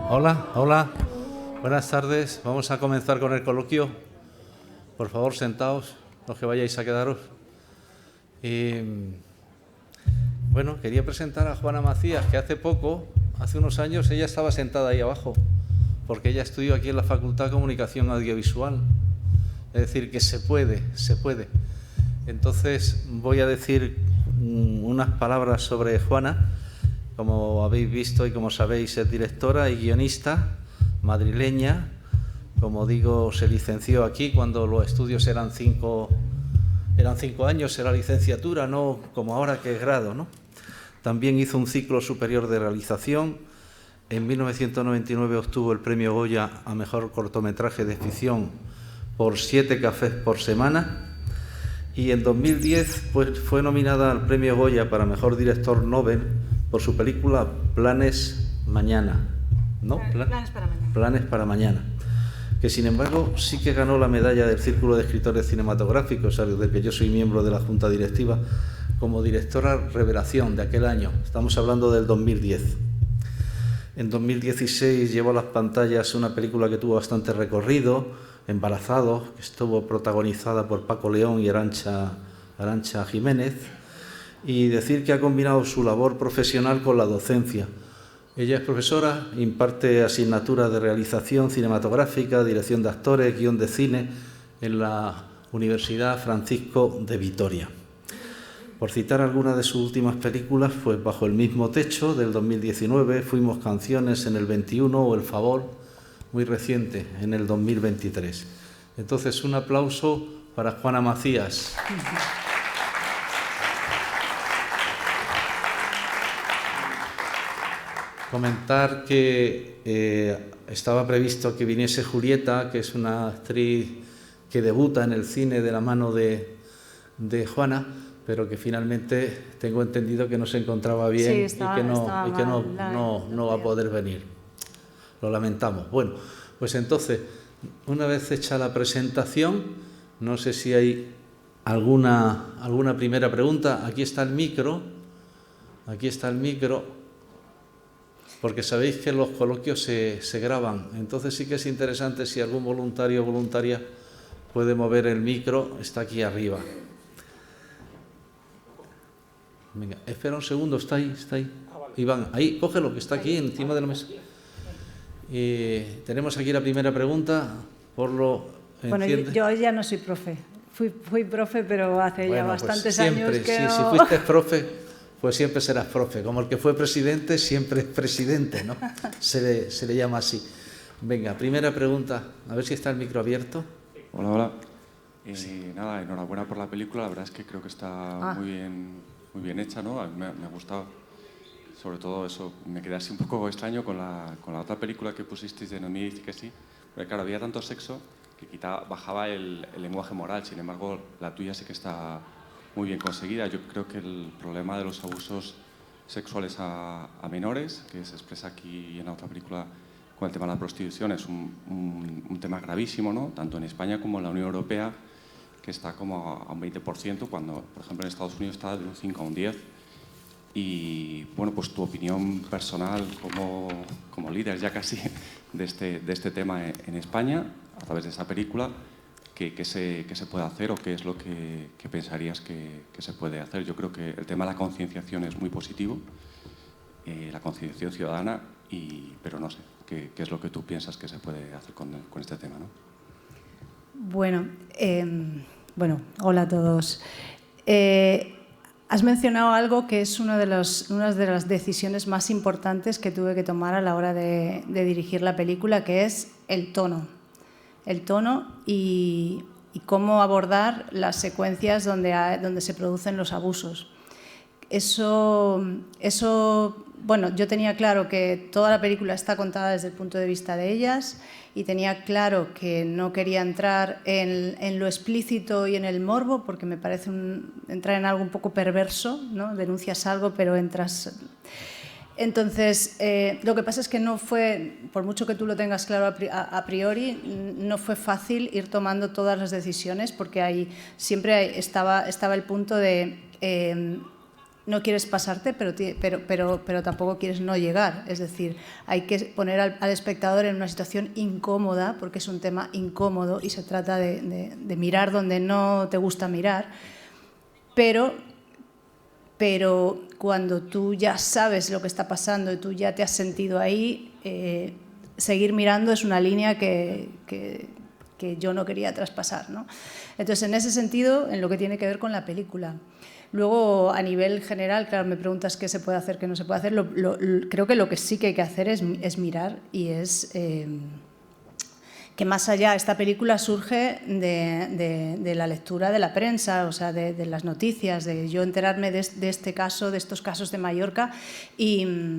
Hola, hola, buenas tardes. Vamos a comenzar con el coloquio. Por favor, sentaos, los que vayáis a quedaros. Bueno, quería presentar a Juana Macías, que hace unos años, ella estaba sentada ahí abajo, porque ella estudió aquí en la Facultad de Comunicación Audiovisual. Es decir, que se puede. Entonces, voy a decir unas palabras sobre Juana. Como habéis visto y como sabéis, es directora y guionista madrileña. Como digo, se licenció aquí cuando los estudios eran 5 años, era licenciatura, no como ahora que es grado, ¿no? También hizo un ciclo superior de realización. En 1999 obtuvo el premio Goya a mejor cortometraje de ficción por 7 cafés por semana. Y en 2010 pues, fue nominada al premio Goya para mejor director Nobel por su película Planes Mañana, ¿no? Planes para Mañana, que sin embargo sí que ganó la medalla del Círculo de Escritores Cinematográficos, del que yo soy miembro de la Junta Directiva, como directora revelación de aquel año. Estamos hablando del 2010. En 2016 llevó a las pantallas una película que tuvo bastante recorrido, Embarazados, que estuvo protagonizada por Paco León y Arantxa Jiménez. Y decir que ha combinado su labor profesional con la docencia. Ella es profesora, imparte asignaturas de realización cinematográfica, dirección de actores, guión de cine en la Universidad Francisco de Vitoria. Por citar algunas de sus últimas películas, pues Bajo el mismo techo, del 2019, Fuimos canciones en el 21 o El favor, muy reciente, en el 2023. Entonces, un aplauso para Juana Macías. Comentar que estaba previsto que viniese Julieta, que es una actriz que debuta en el cine de la mano de Juana, pero que finalmente tengo entendido que no se encontraba bien y que no va a poder venir. Lo lamentamos. Bueno, pues entonces, una vez hecha la presentación, no sé si hay alguna primera pregunta. Aquí está el micro, porque sabéis que los coloquios se graban. Entonces sí que es interesante si algún voluntario o voluntaria puede mover el micro, está aquí arriba. Venga, espera un segundo, está ahí. Iván, ahí, cógelo, que está aquí encima de la mesa. Tenemos aquí la primera pregunta, Bueno, yo ya no soy profe. Fui profe, pero hace ya bastantes años que no... Si fuiste profe, pues siempre serás profe. Como el que fue presidente, siempre es presidente, ¿no? Se le llama así. Venga, primera pregunta. A ver si está el micro abierto. Hola. Nada, enhorabuena por la película. La verdad es que creo que está muy bien hecha, ¿no? A mí me ha gustado. Sobre todo eso, me quedé así un poco extraño con la otra película que pusisteis de No me dice que sí. Porque claro, había tanto sexo que bajaba el lenguaje moral. Sin embargo, la tuya sí que está muy bien conseguida. Yo creo que el problema de los abusos sexuales a menores, que se expresa aquí y en la otra película con el tema de la prostitución, es un tema gravísimo, ¿no? Tanto en España como en la Unión Europea, que está como a un 20%, cuando, por ejemplo, en Estados Unidos está de un 5 a un 10%. Y, bueno, pues tu opinión personal como líder ya casi de este tema en España, a través de esa película, ¿qué se puede hacer o qué es lo que pensarías que se puede hacer? Yo creo que el tema de la concienciación es muy positivo, la concienciación ciudadana, pero no sé, ¿qué es lo que tú piensas que se puede hacer con este tema, ¿no? Bueno, hola a todos. Has mencionado algo que es una de las decisiones más importantes que tuve que tomar a la hora de dirigir la película, que es el tono. El tono y cómo abordar las secuencias donde se producen los abusos. Eso, bueno, yo tenía claro que toda la película está contada desde el punto de vista de ellas y tenía claro que no quería entrar en lo explícito y en el morbo, porque me parece entrar en algo un poco perverso, ¿no? Denuncias algo, pero entras... Entonces, lo que pasa es que no fue, por mucho que tú lo tengas claro a priori, no fue fácil ir tomando todas las decisiones, porque ahí siempre estaba el punto de no quieres pasarte, pero tampoco quieres no llegar. Es decir, hay que poner al espectador en una situación incómoda, porque es un tema incómodo y se trata de mirar donde no te gusta mirar, pero cuando tú ya sabes lo que está pasando y tú ya te has sentido ahí, seguir mirando es una línea que yo no quería traspasar, ¿no? Entonces, en ese sentido, en lo que tiene que ver con la película. Luego, a nivel general, claro, me preguntas qué se puede hacer, qué no se puede hacer. Creo que lo que sí que hay que hacer es mirar y es... que más allá, esta película surge de la lectura de la prensa, o sea, de las noticias, de yo enterarme de este caso, de estos casos de Mallorca y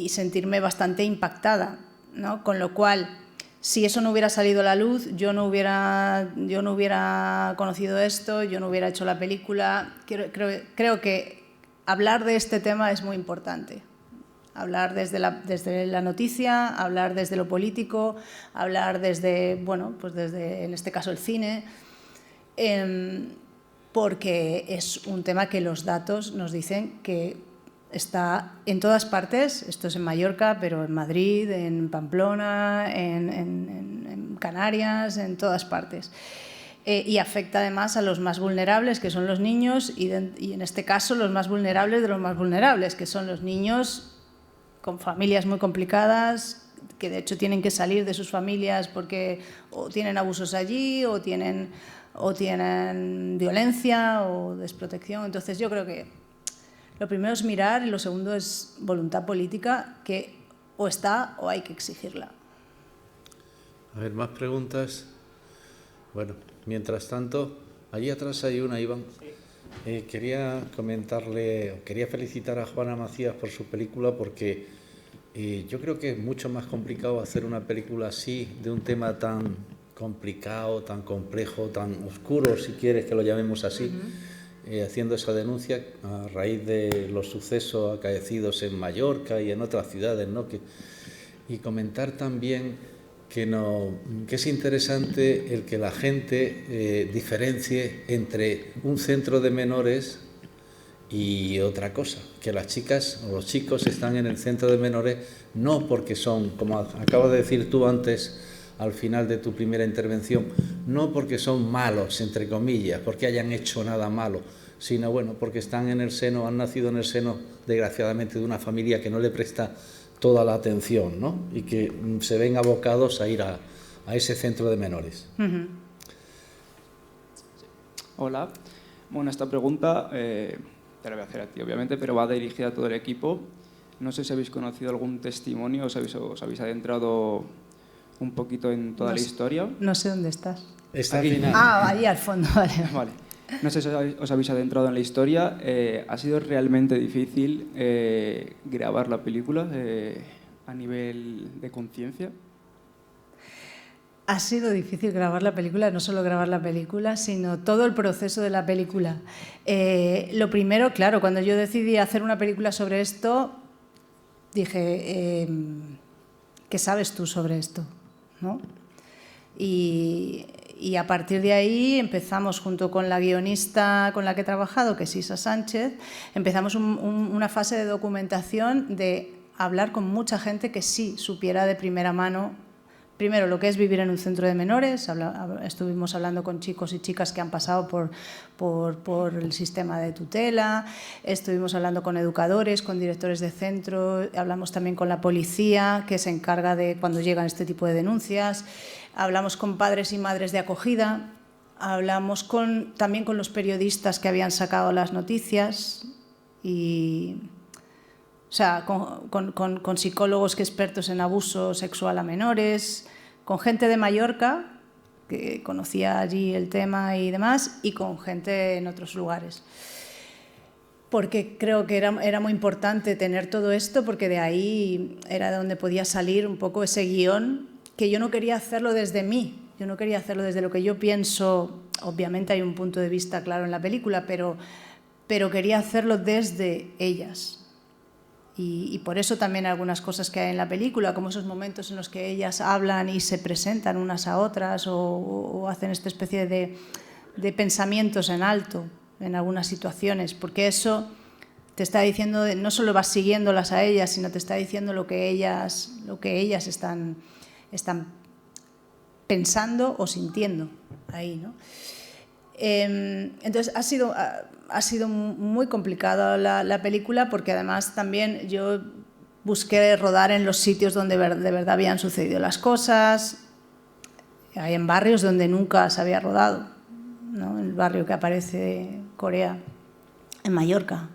sentirme bastante impactada, ¿no? Con lo cual, si eso no hubiera salido a la luz, yo no hubiera conocido esto, yo no hubiera hecho la película. Creo que hablar de este tema es muy importante. Hablar desde la noticia, hablar desde lo político, hablar desde, bueno, pues desde, en este caso, el cine, porque es un tema que los datos nos dicen que está en todas partes. Esto es en Mallorca, pero en Madrid, en Pamplona, en Canarias, en todas partes. Y afecta además a los más vulnerables, que son los niños, y en este caso los más vulnerables de los más vulnerables, que son los niños con familias muy complicadas, que de hecho tienen que salir de sus familias porque o tienen abusos allí o tienen violencia o desprotección. Entonces yo creo que lo primero es mirar y lo segundo es voluntad política, que o está o hay que exigirla. A ver, más preguntas. Bueno, mientras tanto, allí atrás hay una, Iván. Quería felicitar a Juana Macías por su película, porque yo creo que es mucho más complicado hacer una película así, de un tema tan complicado, tan complejo, tan oscuro, si quieres que lo llamemos así, haciendo esa denuncia a raíz de los sucesos acaecidos en Mallorca y en otras ciudades, ¿no? Y comentar también que es interesante el que la gente diferencie entre un centro de menores y otra cosa, que las chicas o los chicos están en el centro de menores no porque son, como acabas de decir tú antes al final de tu primera intervención, no porque son malos, entre comillas, porque hayan hecho nada malo, sino bueno, porque están en el seno, han nacido en el seno, desgraciadamente, de una familia que no le presta toda la atención, ¿no? Y que se ven abocados a ir a ese centro de menores. Hola. Bueno, esta pregunta te la voy a hacer a ti, obviamente, pero va dirigida a todo el equipo. No sé si habéis conocido algún testimonio, os habéis adentrado un poquito en toda la historia. No sé dónde estás. Está al final. Allí al fondo, vale. Vale. No sé si os habéis adentrado en la historia. ¿Ha sido realmente difícil grabar la película a nivel de conciencia? Ha sido difícil grabar la película, no solo grabar la película, sino todo el proceso de la película. Lo primero, claro, cuando yo decidí hacer una película sobre esto, dije, ¿qué sabes tú sobre esto? ¿No? Y a partir de ahí empezamos, junto con la guionista con la que he trabajado, que es Isa Sánchez, empezamos una fase de documentación, de hablar con mucha gente que sí supiera de primera mano, primero, lo que es vivir en un centro de menores. Estuvimos hablando con chicos y chicas que han pasado por el sistema de tutela, estuvimos hablando con educadores, con directores de centro, hablamos también con la policía, que se encarga de cuando llegan este tipo de denuncias. Hablamos con padres y madres de acogida, hablamos también con los periodistas que habían sacado las noticias, o sea, con psicólogos expertos en abuso sexual a menores, con gente de Mallorca que conocía allí el tema y demás, y con gente en otros lugares. Porque creo que era muy importante tener todo esto, porque de ahí era de donde podía salir un poco ese guión, que yo no quería hacerlo desde mí, yo no quería hacerlo desde lo que yo pienso. Obviamente hay un punto de vista claro en la película, pero pero quería hacerlo desde ellas. Y por eso también algunas cosas que hay en la película, como esos momentos en los que ellas hablan y se presentan unas a otras o hacen esta especie de pensamientos en alto en algunas situaciones, porque eso te está diciendo, no solo vas siguiéndolas a ellas, sino te está diciendo lo que ellas están pensando o sintiendo ahí, ¿no? Entonces ha sido muy complicada la película, porque además también yo busqué rodar en los sitios donde de verdad habían sucedido las cosas. Hay en barrios donde nunca se había rodado, ¿no? El barrio que aparece Corea, en Mallorca.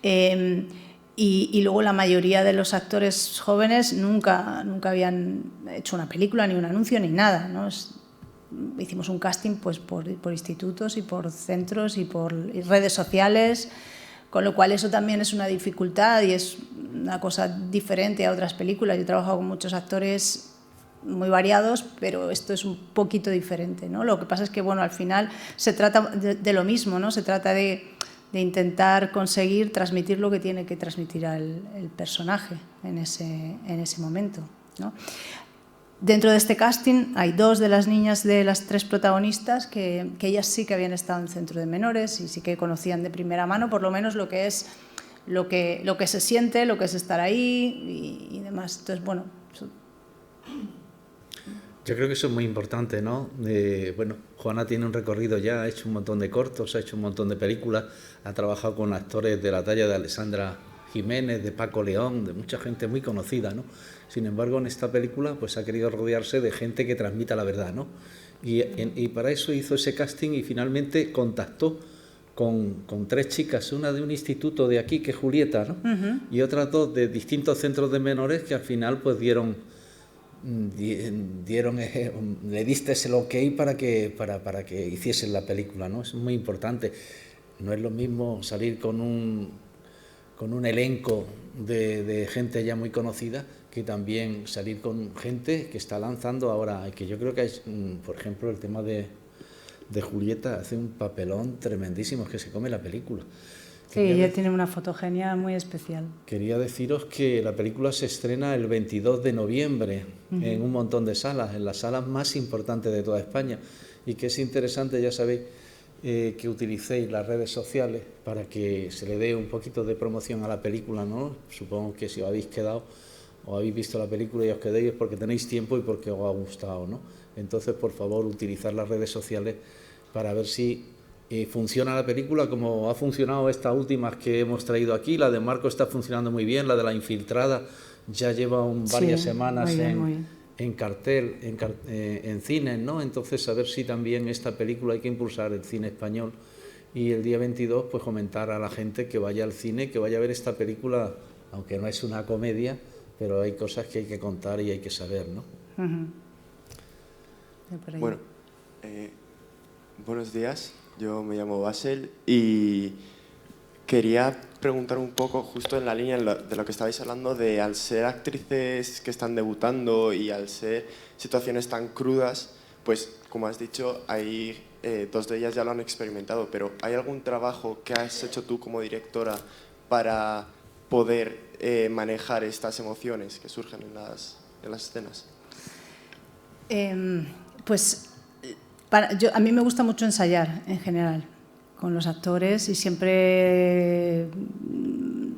Y luego la mayoría de los actores jóvenes nunca habían hecho una película, ni un anuncio, ni nada, ¿no? Hicimos un casting pues, por institutos y por centros y por redes sociales, con lo cual eso también es una dificultad y es una cosa diferente a otras películas. Yo he trabajado con muchos actores muy variados, pero esto es un poquito diferente, ¿no? Lo que pasa es que, bueno, al final se trata de lo mismo, ¿no? Se trata de intentar conseguir transmitir lo que tiene que transmitir el personaje en ese momento, ¿no? Dentro de este casting hay 2 de las niñas de las 3 protagonistas que ellas sí que habían estado en centro de menores y sí que conocían de primera mano por lo menos lo que es lo que se siente, lo que es estar ahí y demás. Entonces, bueno, yo creo que eso es muy importante, ¿no? Bueno, Juana tiene un recorrido ya, ha hecho un montón de cortos, ha hecho un montón de películas, ha trabajado con actores de la talla de Alessandra Jiménez, de Paco León, de mucha gente muy conocida, ¿no? Sin embargo, en esta película pues ha querido rodearse de gente que transmita la verdad, ¿no? Y para eso hizo ese casting y finalmente contactó con 3 chicas, una de un instituto de aquí, que es Julieta, ¿no? Y otras 2 de distintos centros de menores que al final pues le diste el ok para que hiciesen la película, ¿no? Es muy importante. No es lo mismo salir con un elenco de gente ya muy conocida que también salir con gente que está lanzando ahora, que yo creo que es, por ejemplo, el tema de Julieta hace un papelón tremendísimo, es que se come la película. Sí, ella tiene una fotogenia muy especial. Quería deciros que la película se estrena el 22 de noviembre en un montón de salas, en las salas más importantes de toda España, y que es interesante, ya sabéis, que utilicéis las redes sociales para que se le dé un poquito de promoción a la película, ¿no? Supongo que si os habéis quedado o habéis visto la película y os quedéis es porque tenéis tiempo y porque os ha gustado, ¿no? Entonces, por favor, utilizar las redes sociales para ver si funciona la película como ha funcionado estas últimas que hemos traído aquí. La de Marco está funcionando muy bien, la de La Infiltrada ya lleva varias semanas en cartel, en cines, ¿no? Entonces, a ver si también esta película hay que impulsar el cine español y el día 22 pues comentar a la gente que vaya al cine, que vaya a ver esta película, aunque no es una comedia, pero hay cosas que hay que contar y hay que saber, ¿no? Bueno, buenos días, yo me llamo Basel y quería preguntar un poco, justo en la línea de lo que estabais hablando, de al ser actrices que están debutando y al ser situaciones tan crudas, pues como has dicho, hay 2 de ellas ya lo han experimentado, pero ¿hay algún trabajo que has hecho tú como directora para poder manejar estas emociones que surgen en las escenas? Pues a mí me gusta mucho ensayar en general con los actores y siempre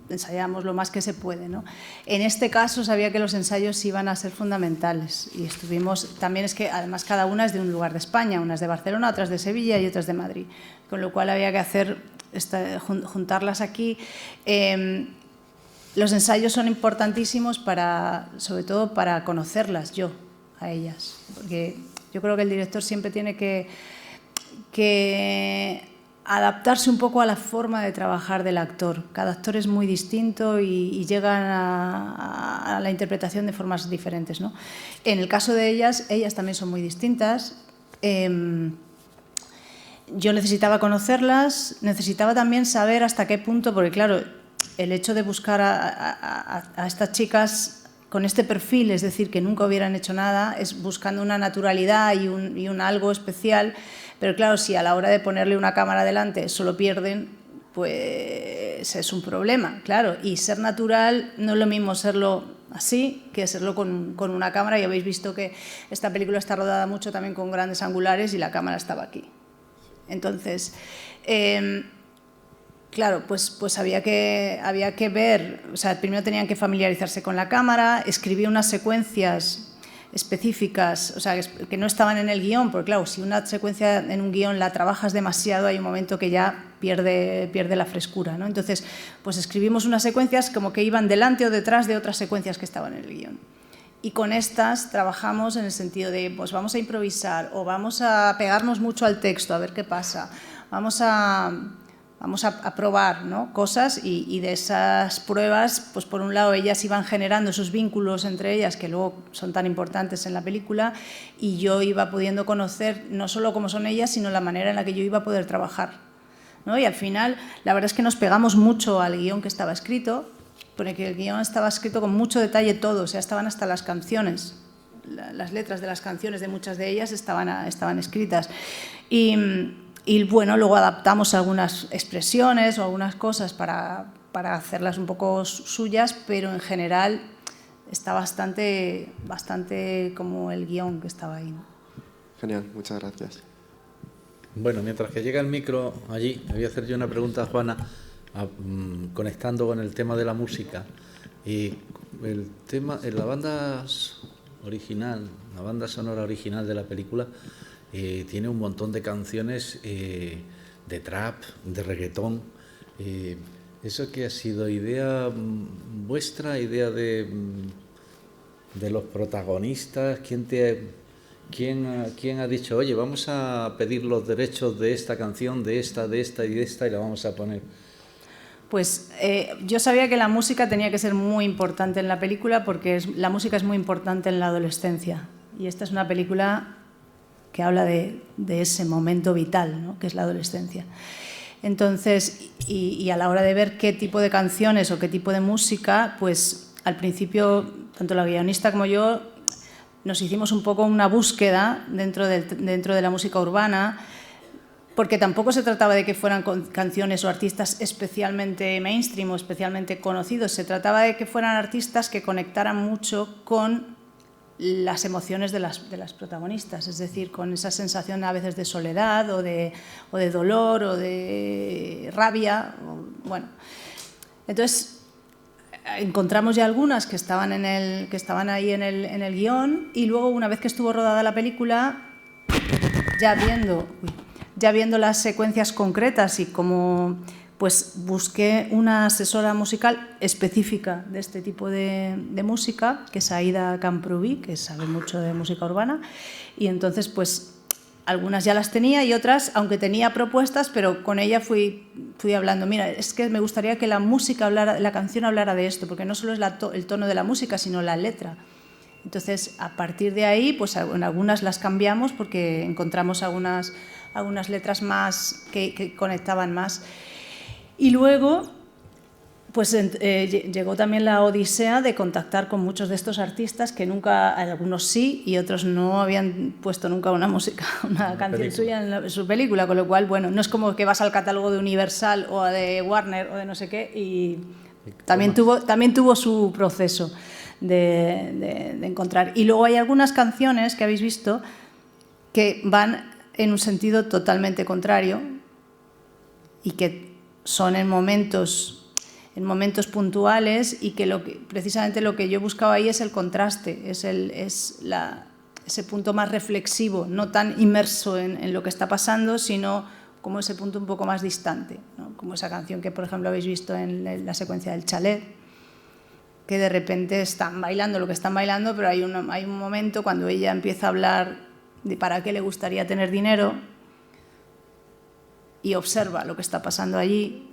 ensayamos lo más que se puede, ¿no? En este caso sabía que los ensayos iban a ser fundamentales y estuvimos, también es que además cada una es de un lugar de España, unas de Barcelona, otras de Sevilla y otras de Madrid, con lo cual había que hacer juntarlas aquí. Los ensayos son importantísimos sobre todo para conocerlas yo a ellas, porque yo creo que el director siempre tiene que adaptarse un poco a la forma de trabajar del actor. Cada actor es muy distinto y llegan a la interpretación de formas diferentes, ¿no? En el caso de ellas también son muy distintas. Yo necesitaba conocerlas, necesitaba también saber hasta qué punto, porque claro, el hecho de buscar a estas chicas con este perfil, es decir, que nunca hubieran hecho nada, es buscando una naturalidad y un algo especial, pero claro, si a la hora de ponerle una cámara delante solo pierden, pues es un problema, claro. Y ser natural no es lo mismo serlo así que serlo con una cámara. Y habéis visto que esta película está rodada mucho también con grandes angulares y la cámara estaba aquí. Entonces, claro, pues había que ver, o sea, primero tenían que familiarizarse con la cámara, escribí unas secuencias específicas, o sea, que no estaban en el guión, porque claro, si una secuencia en un guión la trabajas demasiado, hay un momento que ya pierde la frescura, ¿no? Entonces, pues escribimos unas secuencias como que iban delante o detrás de otras secuencias que estaban en el guión. Y con estas trabajamos en el sentido de, pues vamos a improvisar o vamos a pegarnos mucho al texto, a ver qué pasa, vamos a probar, ¿no?, cosas, y de esas pruebas, pues por un lado ellas iban generando esos vínculos entre ellas que luego son tan importantes en la película, y yo iba pudiendo conocer no solo cómo son ellas, sino la manera en la que yo iba a poder trabajar, ¿no? Y al final la verdad es que nos pegamos mucho al guión que estaba escrito, porque el guión estaba escrito con mucho detalle todo, o sea, estaban hasta las canciones, las letras de las canciones de muchas de ellas estaban escritas. Y bueno, luego adaptamos algunas expresiones o algunas cosas para hacerlas un poco suyas, pero en general está bastante como el guión que estaba ahí, ¿no? Genial, muchas gracias. Bueno, mientras que llega el micro allí, me voy a hacer yo una pregunta a Juana, conectando con el tema de la música. Y el tema, en la banda original, la banda sonora original de la película, tiene un montón de canciones de trap, de reggaetón. ¿Eso qué ha sido? ¿Idea vuestra? ¿Idea de los protagonistas? ¿Quién ha dicho, oye, vamos a pedir los derechos de esta canción, de esta y de esta, y la vamos a poner? Pues yo sabía que la música tenía que ser muy importante en la película, porque la música es muy importante en la adolescencia. Y esta es una película que habla de ese momento vital, ¿no?, que es la adolescencia. Entonces, y a la hora de ver qué tipo de canciones o qué tipo de música, pues al principio, tanto la guionista como yo, nos hicimos un poco una búsqueda dentro de la música urbana, porque tampoco se trataba de que fueran canciones o artistas especialmente mainstream o especialmente conocidos, se trataba de que fueran artistas que conectaran mucho con las emociones de las protagonistas, es decir, con esa sensación a veces de soledad o de dolor o de rabia. Bueno, entonces encontramos ya algunas que estaban ahí en el guión, y luego, una vez que estuvo rodada la película, ya viendo las secuencias concretas y cómo, pues busqué una asesora musical específica de este tipo de música, que es Aida Camprubí, que sabe mucho de música urbana, y entonces pues algunas ya las tenía y otras, aunque tenía propuestas, pero con ella fui hablando, mira, es que me gustaría que la canción hablara de esto, porque no solo es el tono de la música, sino la letra. Entonces, a partir de ahí, pues en algunas las cambiamos porque encontramos algunas letras más que conectaban más. Y luego, pues llegó también la odisea de contactar con muchos de estos artistas que nunca, algunos sí y otros no habían puesto nunca una canción suya en su película, con lo cual, bueno, no es como que vas al catálogo de Universal o de Warner o de no sé qué, y también tuvo su proceso de encontrar. Y luego hay algunas canciones que habéis visto que van en un sentido totalmente contrario y que son en momentos puntuales, y que precisamente lo que yo buscaba ahí es el contraste, ese punto más reflexivo, no tan inmerso en lo que está pasando, sino como ese punto un poco más distante, ¿no? Como esa canción que, por ejemplo, habéis visto en la secuencia del chalet, que de repente están bailando lo que están bailando, pero hay un momento cuando ella empieza a hablar de para qué le gustaría tener dinero y observa lo que está pasando allí,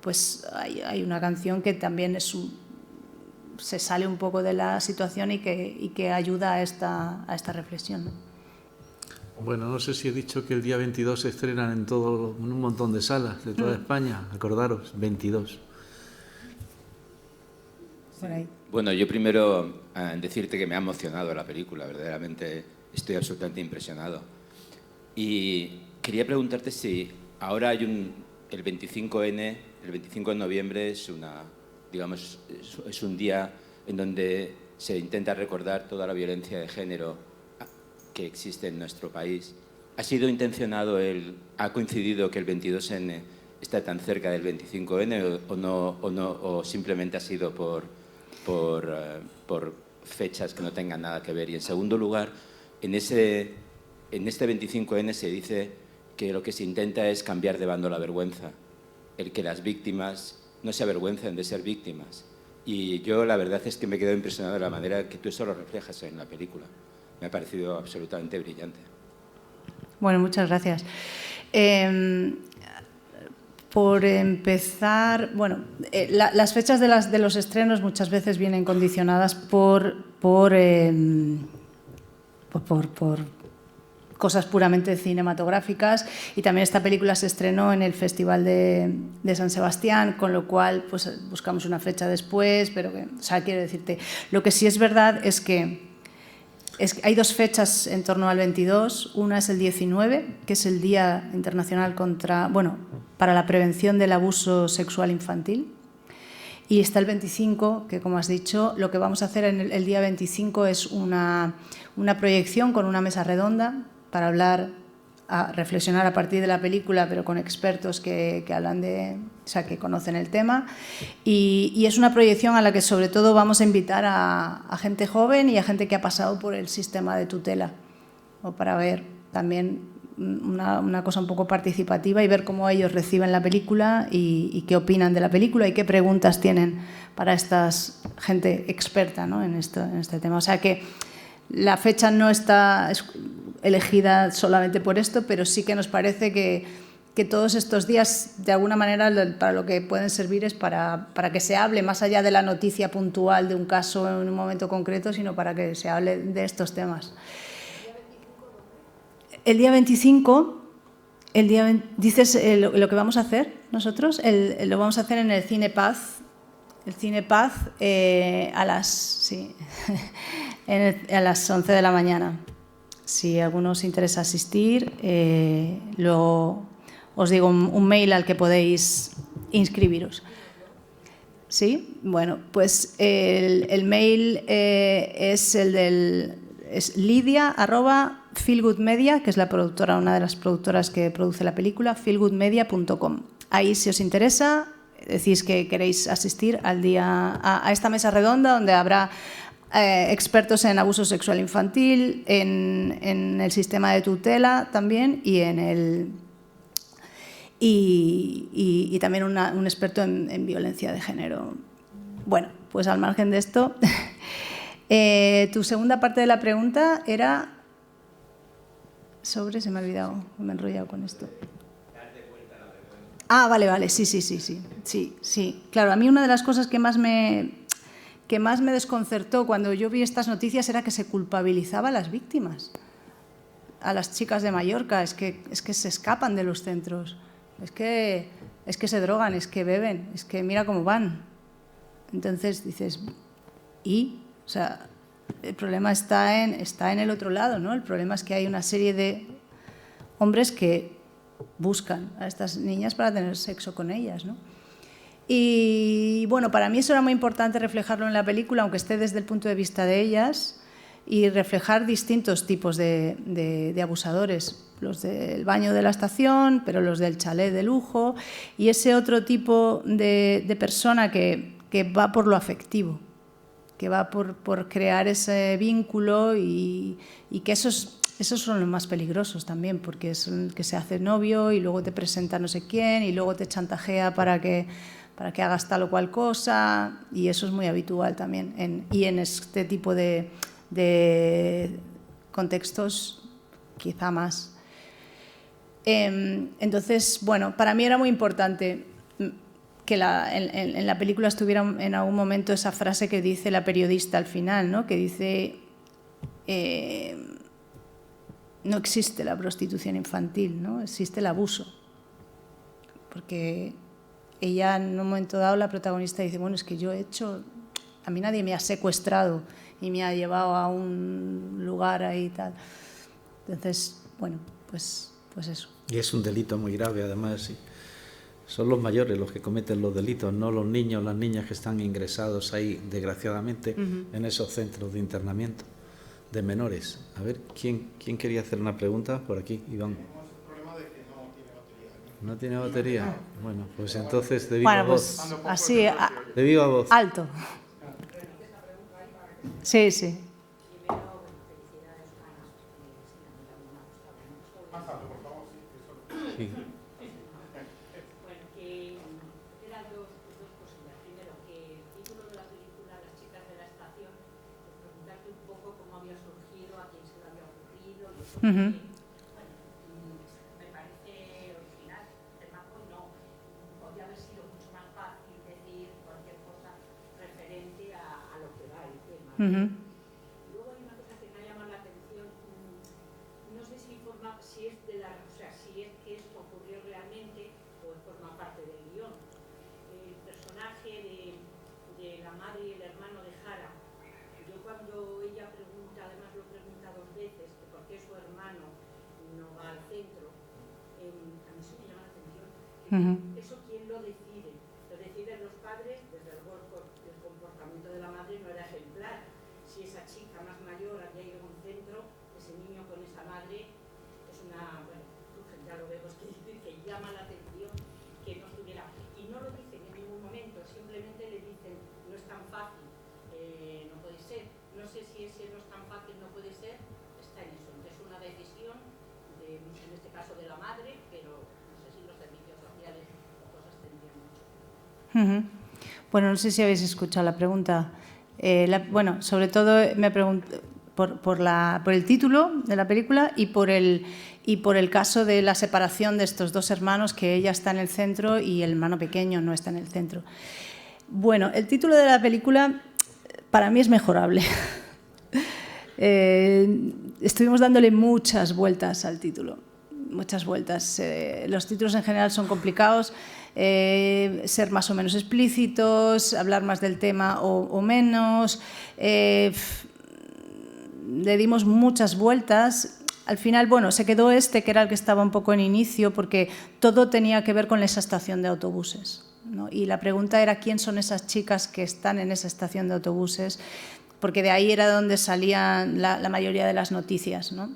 pues hay una canción que también se sale un poco de la situación y que ayuda a esta reflexión, ¿no? Bueno, no sé si he dicho que el día 22 se estrenan en un montón de salas de toda España, acordaros, 22. Por ahí. Bueno, yo primero decirte que me ha emocionado la película, verdaderamente estoy absolutamente impresionado. Y quería preguntarte si ahora hay el 25N, el 25 de noviembre es digamos, es un día en donde se intenta recordar toda la violencia de género que existe en nuestro país. ¿Ha sido intencionado ha coincidido que el 22N está tan cerca del 25N o simplemente ha sido por fechas que no tengan nada que ver? Y en segundo lugar, en este 25N se dice que lo que se intenta es cambiar de bando la vergüenza, el que las víctimas no se avergüencen de ser víctimas. Y yo la verdad es que me he quedado impresionado de la manera que tú eso lo reflejas en la película. Me ha parecido absolutamente brillante. Bueno, muchas gracias. Por empezar, bueno, las fechas de los estrenos muchas veces vienen condicionadas por cosas puramente cinematográficas, y también esta película se estrenó en el Festival de San Sebastián, con lo cual pues buscamos una fecha después, pero o sea, quiero decirte, lo que sí es verdad es que hay dos fechas en torno al 22. Una es el 19, que es el Día Internacional para la prevención del abuso sexual infantil. Y está el 25, que como has dicho, lo que vamos a hacer en el día 25 es una proyección con una mesa redonda para reflexionar a partir de la película, pero con expertos que hablan que conocen el tema. Y es una proyección a la que sobre todo vamos a invitar a gente joven y a gente que ha pasado por el sistema de tutela, o para ver también una cosa un poco participativa y ver cómo ellos reciben la película y qué opinan de la película y qué preguntas tienen para esta gente experta, ¿no?, en este tema. O sea que la fecha no está elegida solamente por esto, pero sí que nos parece que todos estos días, de alguna manera, para lo que pueden servir es para que se hable más allá de la noticia puntual de un caso en un momento concreto, sino para que se hable de estos temas. El día 25, dices lo que vamos a hacer nosotros, lo vamos a hacer en el Cine Paz. El Cine Paz a las 11 de la mañana. Si a alguno os interesa asistir, os digo un mail al que podéis inscribiros. ¿Sí? Bueno, pues el mail es lidia@feelgoodmedia, que es la productora, una de las productoras que produce la película, feelgoodmedia.com. Ahí, si os interesa, decís que queréis asistir a esta mesa redonda donde habrá expertos en abuso sexual infantil, en el sistema de tutela también, y también un experto en violencia de género. Bueno, pues al margen de esto, tu segunda parte de la pregunta era se me ha olvidado, me he enrollado con esto. Ah, vale, sí. Claro, a mí una de las cosas que más me desconcertó cuando yo vi estas noticias era que se culpabilizaba a las víctimas, a las chicas de Mallorca. Es que se escapan de los centros, es que se drogan, es que beben, es que mira cómo van. Entonces dices, o sea, el problema está en el otro lado, ¿no? El problema es que hay una serie de hombres que buscan a estas niñas para tener sexo con ellas, ¿no? Y bueno, para mí eso era muy importante reflejarlo en la película, aunque esté desde el punto de vista de ellas, y reflejar distintos tipos de abusadores, los del baño de la estación, pero los del chalet de lujo, y ese otro tipo de persona que va por lo afectivo, que va por crear ese vínculo, y que esos son los más peligrosos también, porque es el que se hace novio y luego te presenta no sé quién y luego te chantajea para que hagas tal o cual cosa, y eso es muy habitual también en este tipo de contextos quizá más. Entonces, bueno, para mí era muy importante que en la película estuviera en algún momento esa frase que dice la periodista al final, ¿no?, que dice no existe la prostitución infantil, ¿no?, existe el abuso. Porque ella, en un momento dado, la protagonista dice, bueno, es que a mí nadie me ha secuestrado y me ha llevado a un lugar ahí y tal. Entonces, bueno, pues eso. Y es un delito muy grave, además. Son los mayores los que cometen los delitos, no los niños, las niñas que están ingresados ahí, desgraciadamente, en esos centros de internamiento de menores. A ver, ¿quién quería hacer una pregunta? Por aquí, Iván. Tenemos el problema de que no tiene batería. ¿No tiene batería? Bueno, pues entonces de viva Bueno, pues voz. así, De viva voz. alto. Sí, sí. Sí. Bueno, que eran dos cosillas. Primero, que el título de la película, Las chicas de la estación, pues preguntarte un poco cómo había surgido, a quién se le había ocurrido y eso. Bueno, me parece original. Además, pues no, podría haber sido mucho más fácil decir cualquier cosa referente a lo que va el tema. Luego hay una cosa que me ha llamado la atención. No sé si es de la, o sea, si es que esto ocurrió realmente o forma parte del guión. El personaje de la madre y el hermano de Jara, yo cuando ella pregunta, además lo pregunta dos veces, que por qué su hermano no va al centro, a mí eso me llama la atención. ¿Eso quién lo decide? Lo deciden los padres. Desde luego el comportamiento de la madre no era ejemplar. Si esa chica más mayor había ido a un centro, ese niño con esa madre es una, bueno, ya lo vemos que llama la atención que no estuviera. Y no lo dicen en ningún momento, simplemente le dicen, no es tan fácil, no puede ser. No sé si ese no es tan fácil, no puede ser, está en eso. Es una decisión, en este caso de la madre, pero no sé si los servicios sociales o cosas tendrían mucho. Bueno, no sé si habéis escuchado la pregunta. Bueno, sobre todo me pregunto por el título de la película y por el caso de la separación de estos dos hermanos, que ella está en el centro y el hermano pequeño no está en el centro. Bueno, el título de la película para mí es mejorable. Estuvimos dándole muchas vueltas al título, muchas vueltas. Los títulos en general son complicados. Ser más o menos explícitos, hablar más del tema o menos. Le dimos muchas vueltas. Al final, bueno, se quedó que era el que estaba un poco en inicio, porque todo tenía que ver con esa estación de autobuses, ¿no? Y la pregunta era quién son esas chicas que están en esa estación de autobuses, porque de ahí era donde salían la mayoría de las noticias, ¿no?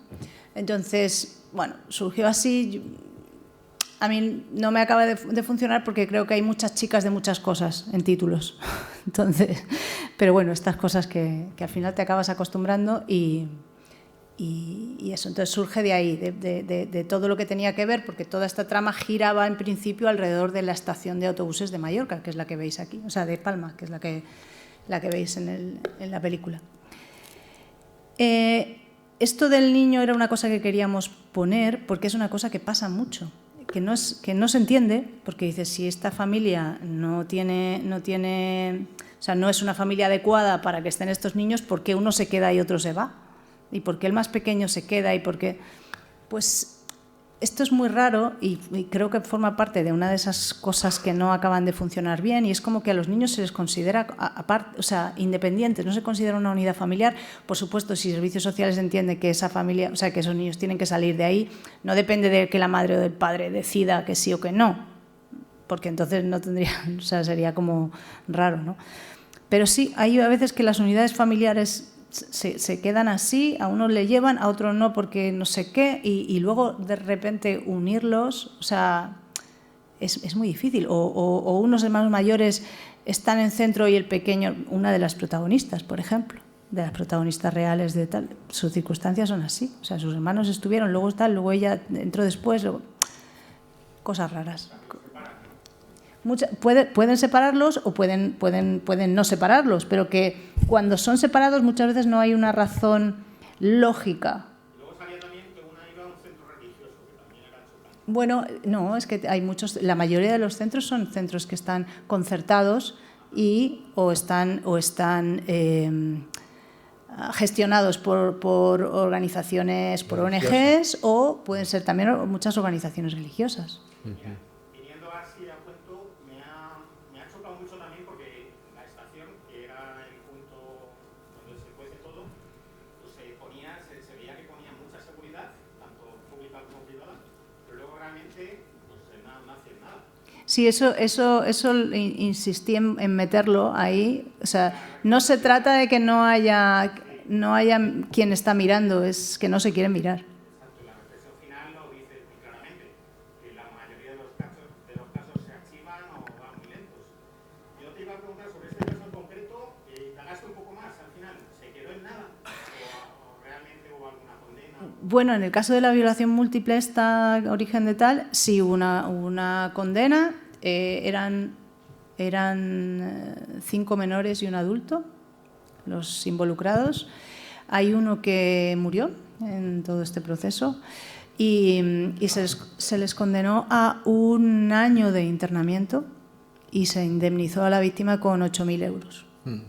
Entonces, bueno, surgió así. A mí no me acaba de funcionar porque creo que hay muchas chicas de muchas cosas en títulos. Entonces, pero bueno, estas cosas que al final te acabas acostumbrando y eso. Entonces surge de ahí, de todo lo que tenía que ver, porque toda esta trama giraba en principio alrededor de la estación de autobuses de Mallorca, que es la que veis aquí, o sea, de Palma, que es la que veis en la película. Esto del niño era una cosa que queríamos poner porque es una cosa que pasa mucho. Que no se entiende, porque dices, si esta familia no es una familia adecuada para que estén estos niños, ¿por qué uno se queda y otro se va? ¿Y por qué el más pequeño se queda? ¿Y por qué? Pues esto es muy raro y creo que forma parte de una de esas cosas que no acaban de funcionar bien, y es como que a los niños se les considera aparte, o sea, independientes, no se considera una unidad familiar. Por supuesto, si Servicios Sociales entiende que esa familia, o sea, que esos niños tienen que salir de ahí, no depende de que la madre o del padre decida que sí o que no, porque entonces no tendría, o sea, sería como raro, ¿no? Pero sí, hay a veces que las unidades familiares se quedan así, a uno le llevan, a otro no porque no sé qué, y luego de repente unirlos, o sea, es muy difícil. O unos hermanos mayores están en centro y el pequeño, una de las protagonistas, por ejemplo, de las protagonistas reales de tal, sus circunstancias son así, o sea, sus hermanos estuvieron, luego luego ella entró después, cosas raras. Pueden separarlos o pueden no separarlos, pero que cuando son separados muchas veces no hay una razón lógica. Luego salía también que una iba a un centro religioso, que también era chocante. Bueno, no, es que hay muchos, la mayoría de los centros son centros que están concertados o están gestionados por organizaciones, por ONGs, o pueden ser también muchas organizaciones religiosas. Viniendo así a cuento, me ha chocado mucho también porque la estación, que era el punto donde se cuece todo, pues se veía que ponía mucha seguridad, tanto pública como privada, pero luego realmente pues, no hacían nada. Sí, eso insistí en meterlo ahí. O sea, no se trata de que no haya quien está mirando, es que no se quiere mirar. Exacto, la reflexión final lo dice muy claramente, que la mayoría de los casos se archivan o van muy lentos. Yo te iba a preguntar sobre este caso en concreto, indagaste un poco más al final, ¿se quedó en nada o realmente hubo alguna condena? Bueno, en el caso de la violación múltiple, esta origen de tal, sí hubo una condena, eran 5 menores y un adulto, los involucrados. Hay uno que murió en todo este proceso y se les condenó a 1 año de internamiento y se indemnizó a la víctima con 8.000 euros.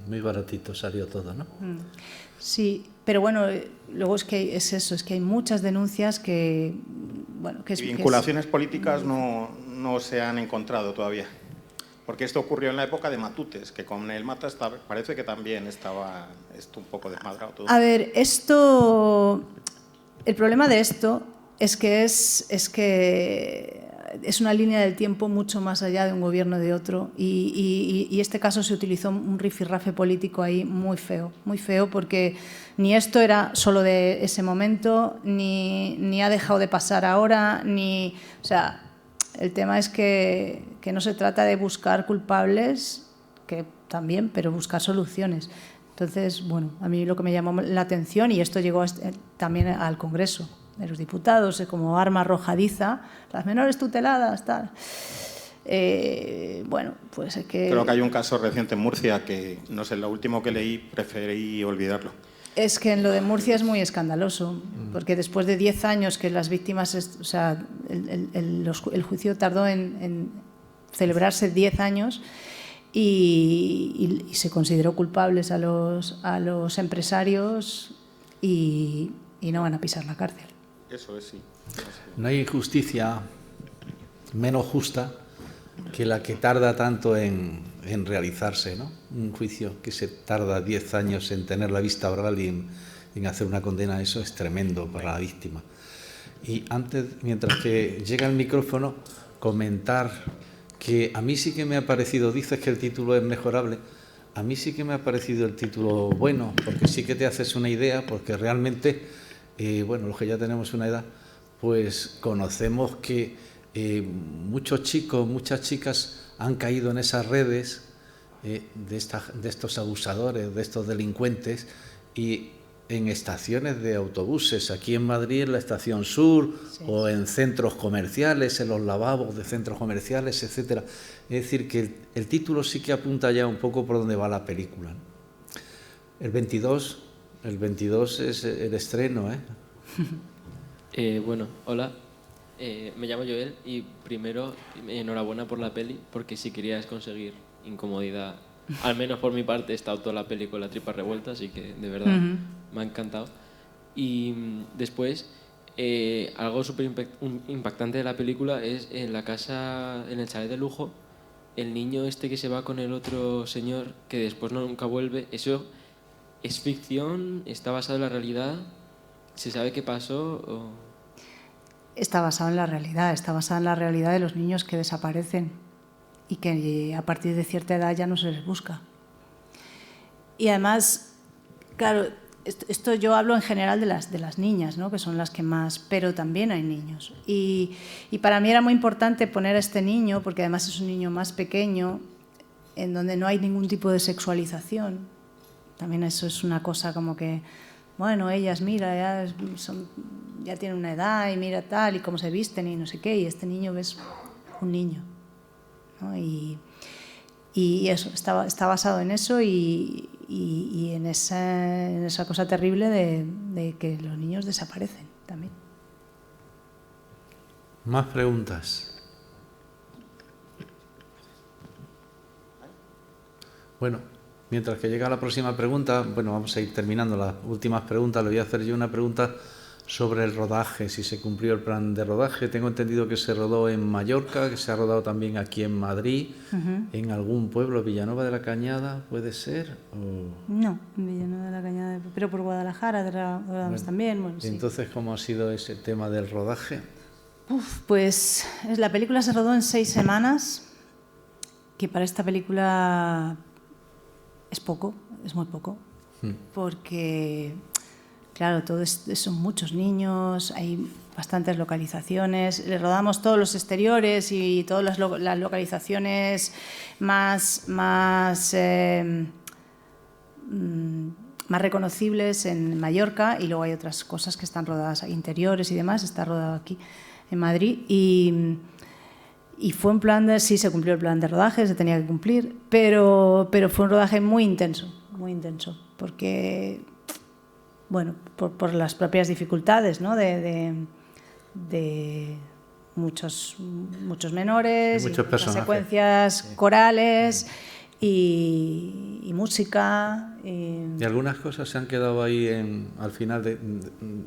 Muy baratito salió todo, ¿no? Sí, pero bueno, luego es que hay muchas denuncias que... Bueno, que y vinculaciones políticas no se han encontrado todavía. Porque esto ocurrió en la época de Matutes, que con el Mata parece que también estaba esto un poco desmadrado todo. A ver, el problema de esto es que es una línea del tiempo mucho más allá de un gobierno de otro y este caso se utilizó un rifirrafe político ahí muy feo porque ni esto era solo de ese momento, ni ha dejado de pasar ahora, o sea, el tema es que no se trata de buscar culpables, que también, pero buscar soluciones. Entonces, bueno, a mí lo que me llamó la atención, y esto llegó también al Congreso de los Diputados, como arma arrojadiza, las menores tuteladas, tal. Bueno, pues es que... Creo que hay un caso reciente en Murcia que, no sé, lo último que leí, preferí olvidarlo. Es que en lo de Murcia es muy escandaloso, porque después de 10 años que las víctimas, o sea, el juicio tardó en celebrarse 10 años y se consideró culpables a los empresarios y no van a pisar la cárcel. Eso es, sí. No hay justicia menos justa que la que tarda tanto en realizarse, ¿no? Un juicio que se tarda 10 años en tener la vista oral y en hacer una condena, eso es tremendo para la víctima. Y antes, mientras que llega el micrófono, comentar que a mí sí que me ha parecido, dices que el título es mejorable, a mí sí que me ha parecido el título bueno, porque sí que te haces una idea, porque realmente, bueno, los que ya tenemos una edad, pues conocemos que muchos chicos, muchas chicas han caído en esas redes de estos abusadores, de estos delincuentes, y en estaciones de autobuses, aquí en Madrid en la Estación Sur, sí, o en centros comerciales, en los lavabos de centros comerciales, etcétera. Es decir, que el título sí que apunta ya un poco por dónde va la película, ¿no? El 22 es el estreno, Bueno, hola, me llamo Joel y primero enhorabuena por la peli, porque si querías conseguir incomodidad, al menos por mi parte, he estado toda la peli con la tripa revuelta, así que de verdad me ha encantado. Y después, algo súper impactante de la película es en la casa, en el chalet de lujo, el niño este que se va con el otro señor que después nunca vuelve. ¿Eso es ficción? ¿Está basado en la realidad? ¿Se sabe qué pasó? ¿O? Está basado en la realidad de los niños que desaparecen y que a partir de cierta edad ya no se les busca. Y además, claro, esto yo hablo en general de las niñas, ¿no? Que son las que más, pero también hay niños. Y para mí era muy importante poner a este niño, porque además es un niño más pequeño, en donde no hay ningún tipo de sexualización. También eso es una cosa como que, bueno, ellas, mira, ya tienen una edad y mira tal, y cómo se visten y no sé qué, y este niño ves un niño, ¿no? Y eso, está basado en eso y en esa cosa terrible de que los niños desaparecen también. Más preguntas. Bueno, mientras que llega la próxima pregunta, bueno, vamos a ir terminando las últimas preguntas. Le voy a hacer yo una pregunta sobre el rodaje, si se cumplió el plan de rodaje. Tengo entendido que se rodó en Mallorca, que se ha rodado también aquí en Madrid, en algún pueblo, Villanueva de la Cañada, ¿puede ser? No, Villanueva de la Cañada, pero por Guadalajara rodamos también. Bueno, sí. Entonces, ¿cómo ha sido ese tema del rodaje? Pues la película se rodó en 6 semanas, que para esta película es poco, es muy poco, porque, claro, son muchos niños, hay bastantes localizaciones, le rodamos todos los exteriores y todas las localizaciones más reconocibles en Mallorca, y luego hay otras cosas que están rodadas, interiores y demás, está rodado aquí en Madrid, y fue un plan sí, se cumplió el plan de rodaje, se tenía que cumplir, pero fue un rodaje muy intenso, porque, bueno, por las propias dificultades, ¿no? de muchos menores, muchos personajes, secuencias corales y música. Y algunas cosas se han quedado ahí, al final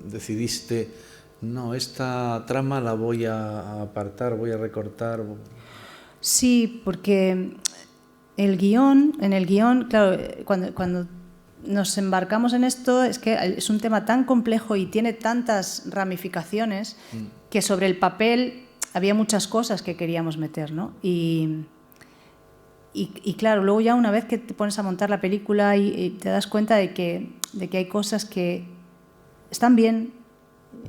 decidiste, no, esta trama la voy a apartar, voy a recortar. Sí, porque en el guión, claro, cuando nos embarcamos en esto, es que es un tema tan complejo y tiene tantas ramificaciones que sobre el papel había muchas cosas que queríamos meter, ¿no? Y claro, luego ya una vez que te pones a montar la película y te das cuenta de que hay cosas que están bien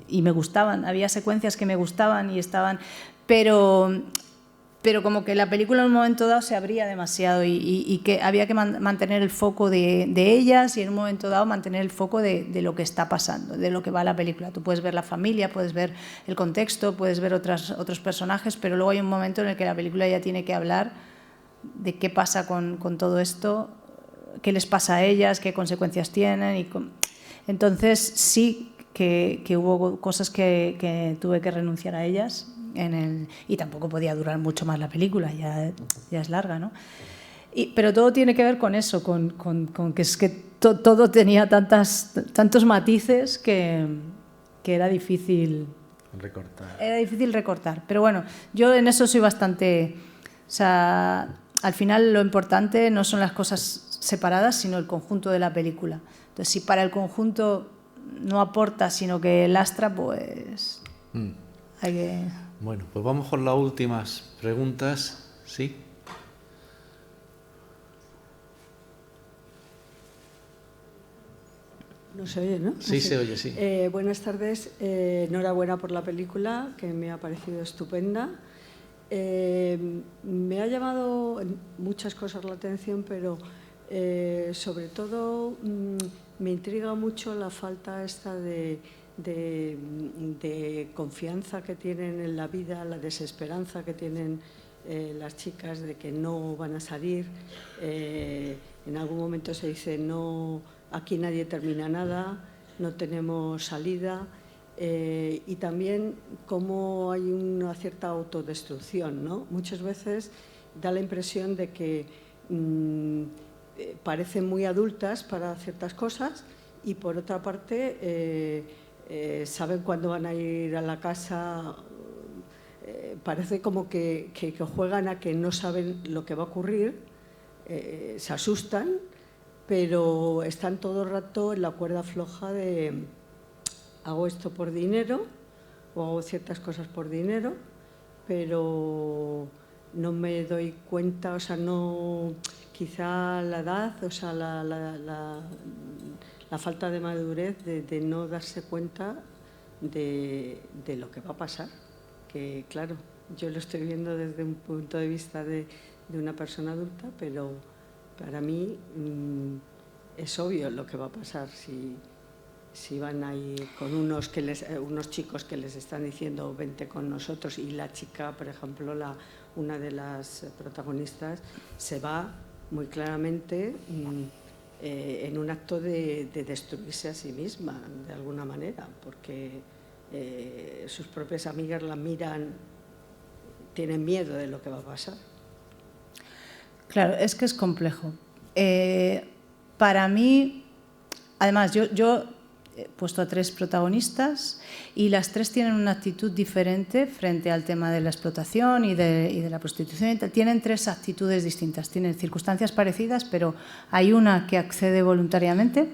y me gustaban, había secuencias que me gustaban y estaban, pero como que la película en un momento dado se abría demasiado y que había que mantener el foco de ellas y en un momento dado mantener el foco de lo que está pasando, de lo que va la película. Tú puedes ver la familia, puedes ver el contexto, puedes ver otros personajes, pero luego hay un momento en el que la película ya tiene que hablar de qué pasa con todo esto, qué les pasa a ellas, qué consecuencias tienen. Entonces sí que hubo cosas que tuve que renunciar a ellas, y tampoco podía durar mucho más la película, ya es larga, ¿no? Pero todo tiene que ver con eso, con que es que todo tenía tantos matices que era difícil recortar. Era difícil recortar, pero bueno, yo en eso soy bastante... O sea, al final lo importante no son las cosas separadas, sino el conjunto de la película. Entonces, si para el conjunto no aporta, sino que lastra, pues hay que... Bueno, pues vamos con las últimas preguntas. ¿Sí? No se oye, ¿no? Sí, se oye, sí. Buenas tardes. Enhorabuena por la película, que me ha parecido estupenda. Me ha llamado muchas cosas la atención, pero sobre todo me intriga mucho la falta esta de confianza que tienen en la vida, la desesperanza que tienen las chicas de que no van a salir. En algún momento se dice, no, aquí nadie termina nada, no tenemos salida. Y también cómo hay una cierta autodestrucción, ¿no? Muchas veces da la impresión de que parecen muy adultas para ciertas cosas y por otra parte saben cuándo van a ir a la casa, parece como que juegan a que no saben lo que va a ocurrir, se asustan, pero están todo el rato en la cuerda floja de hago esto por dinero o hago ciertas cosas por dinero, pero no me doy cuenta, o sea, no, quizá la edad, o sea, la falta de madurez de no darse cuenta de lo que va a pasar, que claro, yo lo estoy viendo desde un punto de vista de una persona adulta, pero para mí es obvio lo que va a pasar si van ahí con unos chicos que les están diciendo vente con nosotros y la chica, por ejemplo, una de las protagonistas se va muy claramente en un acto de destruirse a sí misma, de alguna manera, porque sus propias amigas la miran, tienen miedo de lo que va a pasar. Claro, es que es complejo. Para mí, además, yo he puesto a 3 protagonistas y las 3 tienen una actitud diferente frente al tema de la explotación y de la prostitución. Tienen 3 actitudes distintas, tienen circunstancias parecidas, pero hay una que accede voluntariamente,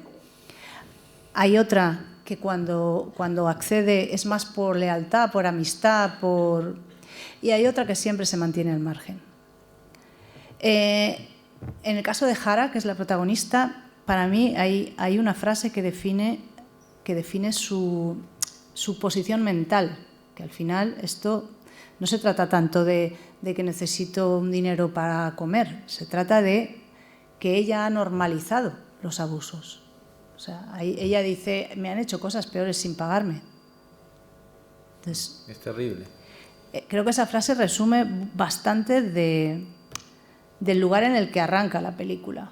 hay otra que cuando accede es más por lealtad, por amistad, y hay otra que siempre se mantiene al margen. En el caso de Jara, que es la protagonista, para mí hay una frase que define su posición mental, que al final esto no se trata tanto de que necesito un dinero para comer, se trata de que ella ha normalizado los abusos. O sea, ella dice, me han hecho cosas peores sin pagarme. Entonces, es terrible. Creo que esa frase resume bastante del lugar en el que arranca la película.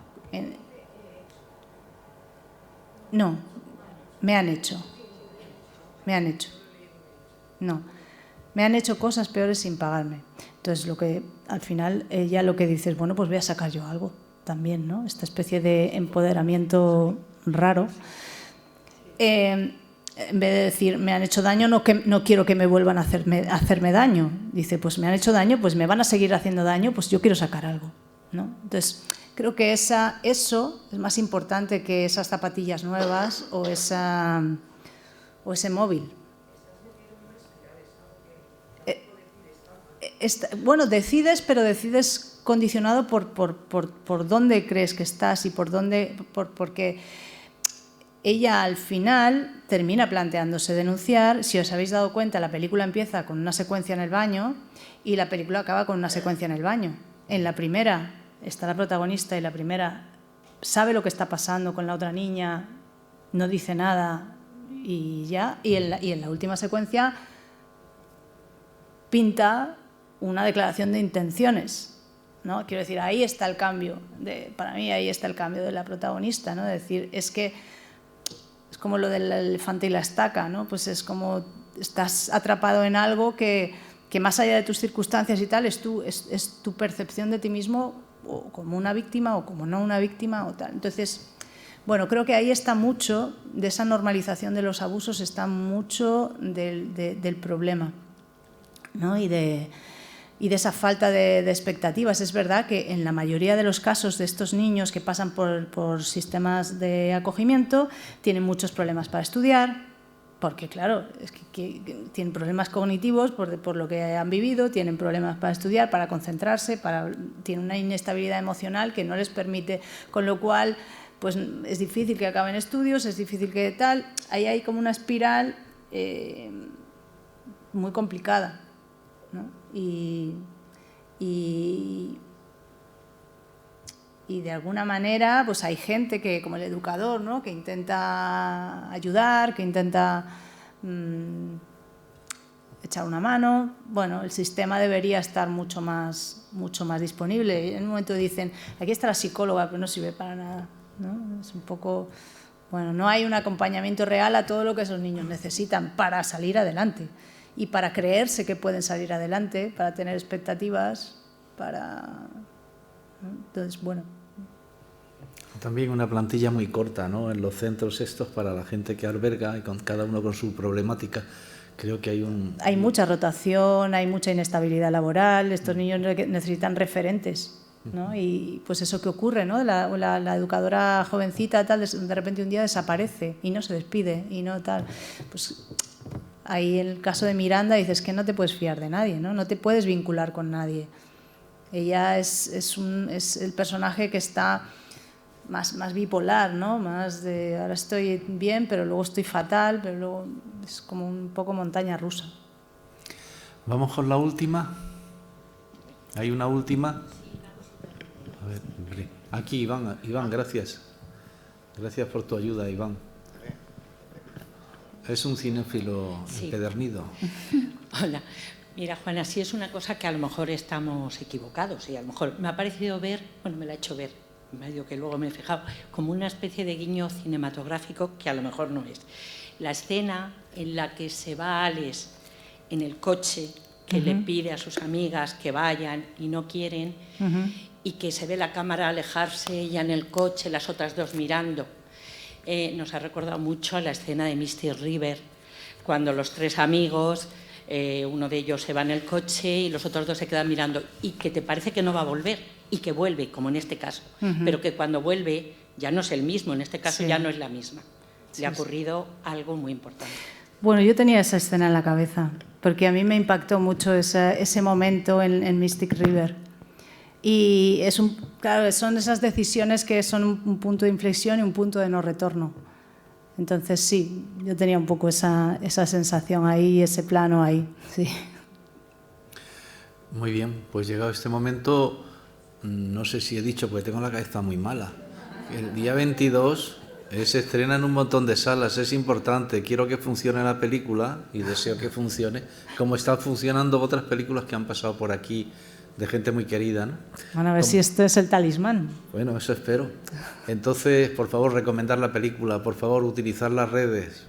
No, me han hecho. No, me han hecho cosas peores sin pagarme. Entonces, al final ella lo que dice es, bueno, pues voy a sacar yo algo también, ¿no? Esta especie de empoderamiento raro. En vez de decir, me han hecho daño, no quiero que me vuelvan a hacerme daño. Dice, pues me han hecho daño, pues me van a seguir haciendo daño, pues yo quiero sacar algo, ¿no? Entonces, creo que eso es más importante que esas zapatillas nuevas o ese móvil. Bueno, decides, pero decides condicionado por dónde crees que estás y porque ella al final termina planteándose denunciar. Si os habéis dado cuenta, la película empieza con una secuencia en el baño y la película acaba con una secuencia en el baño. En la primera está la protagonista y la primera sabe lo que está pasando con la otra niña, no dice nada y ya. Y en la última secuencia pinta una declaración de intenciones, ¿no? Quiero decir, ahí está el cambio, para mí ahí está el cambio de la protagonista, ¿no? Es decir, es como lo del elefante y la estaca, ¿no? Pues es como estás atrapado en algo que más allá de tus circunstancias y tal, es tu percepción de ti mismo o como una víctima o como no una víctima o tal. Entonces, bueno, creo que ahí está mucho de esa normalización de los abusos, está mucho del problema, ¿no? Y de esa falta de expectativas. Es verdad que en la mayoría de los casos de estos niños que pasan por sistemas de acogimiento tienen muchos problemas para estudiar, porque claro, es que tienen problemas cognitivos por lo que han vivido, tienen problemas para estudiar, para concentrarse, tienen una inestabilidad emocional que no les permite, con lo cual pues es difícil que acaben estudios, es difícil que tal, ahí hay como una espiral muy complicada, ¿no? Y de alguna manera pues hay gente que, como el educador, ¿no? Que intenta ayudar, que intenta echar una mano. Bueno, el sistema debería estar mucho más disponible. En un momento dicen, aquí está la psicóloga, pero no sirve para nada, ¿no? Es un poco, bueno, no hay un acompañamiento real a todo lo que esos niños necesitan para salir adelante. Y para creerse que pueden salir adelante, para tener expectativas, Entonces, bueno. También una plantilla muy corta, ¿no? En los centros estos para la gente que alberga y con cada uno con su problemática. Creo que hay mucha rotación, hay mucha inestabilidad laboral, estos niños necesitan referentes, ¿no? Y pues eso que ocurre, ¿no? La educadora jovencita tal, de repente un día desaparece y no se despide y no tal. Pues ahí en el caso de Miranda dices que no te puedes fiar de nadie, ¿no? No te puedes vincular con nadie. Ella es el personaje que está más bipolar, ¿no? Más de ahora estoy bien, pero luego estoy fatal, pero luego es como un poco montaña rusa. Vamos con la última. ¿Hay una última? A ver, aquí Iván, gracias. Gracias por tu ayuda, Iván. Es un cinéfilo empedernido. Hola. Mira, Juana, sí es una cosa que a lo mejor estamos equivocados y a lo mejor me ha parecido ver, bueno, me la ha hecho ver, medio que luego me he fijado, como una especie de guiño cinematográfico que a lo mejor no es. La escena en la que se va Alex en el coche, que le pide a sus amigas que vayan y no quieren, y que se ve la cámara alejarse, ella en el coche, las otras dos mirando. Nos ha recordado mucho a la escena de Mystic River, cuando los tres amigos, uno de ellos se va en el coche y los otros dos se quedan mirando, y que te parece que no va a volver, y que vuelve, como en este caso, pero que cuando vuelve ya no es el mismo, en este caso ya no es la misma. Le ha ocurrido algo muy importante. Bueno, yo tenía esa escena en la cabeza, porque a mí me impactó mucho ese momento en Mystic River. Y claro, son esas decisiones que son un punto de inflexión y un punto de no retorno. Entonces sí, yo tenía un poco esa sensación ahí, ese plano ahí, sí. Muy bien, pues llegado este momento, no sé si he dicho, porque tengo la cabeza muy mala. El día 22 se estrena en un montón de salas, es importante. Quiero que funcione la película y deseo que funcione, como están funcionando otras películas que han pasado por aquí, de gente muy querida, ¿no? Bueno, a ver si esto es el talismán. Bueno, eso espero. Entonces, por favor, recomendar la película, por favor, utilizar las redes.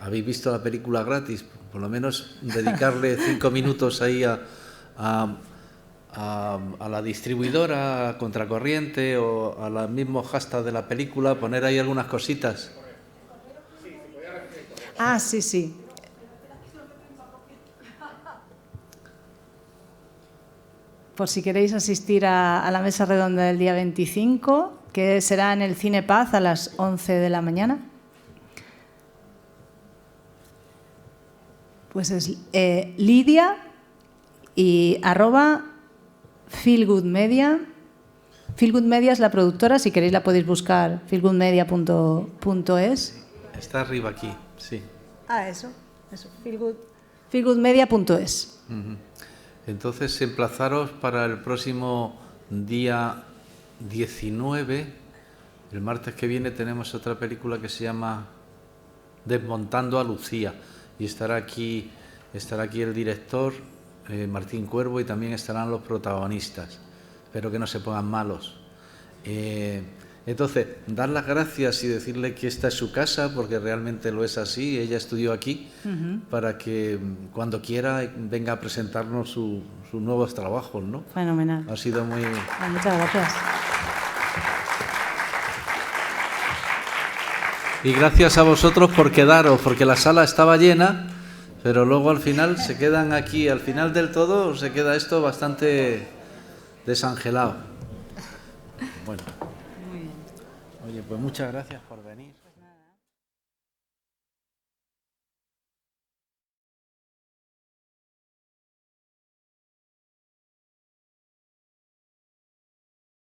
¿Habéis visto la película gratis? Por lo menos dedicarle 5 minutos ahí a la distribuidora, a Contracorriente o a los mismos hashtags de la película, poner ahí algunas cositas. Ah, sí, sí. Por si queréis asistir a la mesa redonda del día 25, que será en el Cine Paz a las 11 de la mañana. Pues es Lidia y @feelgoodmedia. Feelgood Media es la productora, si queréis la podéis buscar, feelgoodmedia.es. Está arriba aquí, sí. Eso, feelgoodmedia.es. Entonces, emplazaros para el próximo día 19, el martes que viene, tenemos otra película que se llama Desmontando a Lucía, y estará aquí el director, Martín Cuervo, y también estarán los protagonistas. Espero que no se pongan malos. Entonces, dar las gracias y decirle que esta es su casa, porque realmente lo es así. Ella estudió aquí, para que cuando quiera venga a presentarnos sus nuevos trabajos, ¿no? Fenomenal. Ha sido muy... Muchas gracias. Y gracias a vosotros por quedaros, porque la sala estaba llena, pero luego al final se quedan aquí, al final del todo se queda esto bastante desangelado. Bueno. Oye, pues muchas gracias por venir.